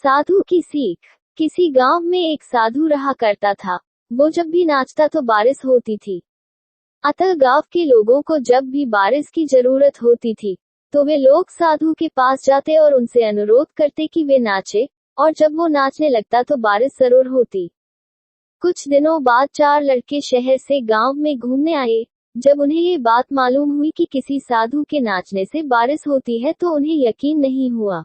साधु की सीख। किसी गांव में एक साधु रहा करता था। वो जब भी नाचता तो बारिश होती थी। अतः गांव के लोगों को जब भी बारिश की जरूरत होती थी तो वे लोग साधु के पास जाते और उनसे अनुरोध करते कि वे नाचे, और जब वो नाचने लगता तो बारिश जरूर होती। कुछ दिनों बाद 4 लड़के शहर से गांव में घूमने आए। जब उन्हें ये बात मालूम हुई कि किसी साधु के नाचने से बारिश होती है तो उन्हें यकीन नहीं हुआ।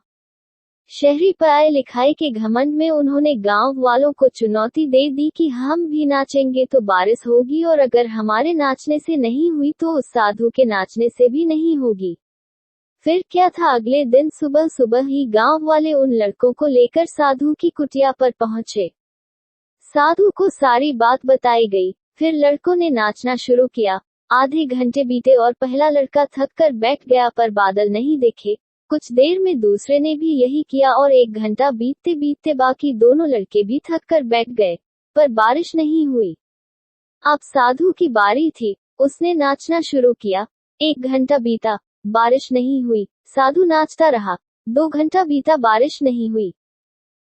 शहरी पढ़ाई लिखाई के घमंड में उन्होंने गांव वालों को चुनौती दे दी कि हम भी नाचेंगे तो बारिश होगी, और अगर हमारे नाचने से नहीं हुई तो उस साधु के नाचने से भी नहीं होगी। फिर क्या था, अगले दिन सुबह सुबह ही गांव वाले उन लड़कों को लेकर साधु की कुटिया पर पहुंचे। साधु को सारी बात बताई गई। फिर लड़कों ने नाचना शुरू किया। आधे घंटे बीते और पहला लड़का थक कर बैठ गया, पर बादल नहीं दिखे। कुछ देर में दूसरे ने भी यही किया और 1 घंटा बीतते बीतते बाकी दोनों लड़के भी थक कर बैठ गए, पर बारिश नहीं हुई। अब साधु की बारी थी। उसने नाचना शुरू किया। 1 घंटा बीता, बारिश नहीं हुई। साधु नाचता रहा। 2 घंटा बीता, बारिश नहीं हुई।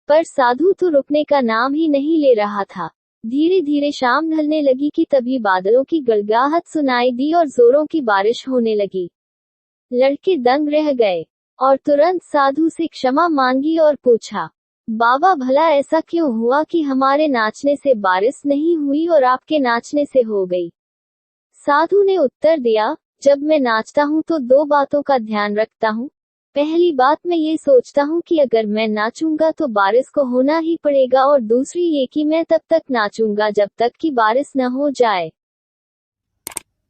पर साधु तो रुकने का नाम ही नहीं ले रहा था। धीरे धीरे शाम ढलने लगी कि तभी बादलों की गड़गड़ाहट सुनाई दी और जोरों की बारिश होने लगी। लड़के दंग रह गए और तुरंत साधु से क्षमा मांगी और पूछा, बाबा भला ऐसा क्यों हुआ कि हमारे नाचने से बारिश नहीं हुई और आपके नाचने से हो गई? साधु ने उत्तर दिया, जब मैं नाचता हूँ तो 2 बातों का ध्यान रखता हूँ। पहली बात, मैं ये सोचता हूँ कि अगर मैं नाचूंगा तो बारिश को होना ही पड़ेगा, और दूसरी ये कि मैं तब तक नाचूंगा जब तक कि बारिश न हो जाए।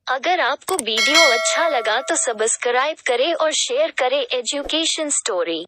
अगर आपको वीडियो अच्छा लगा तो सब्सक्राइब करें और शेयर करें एजुकेशन स्टोरी।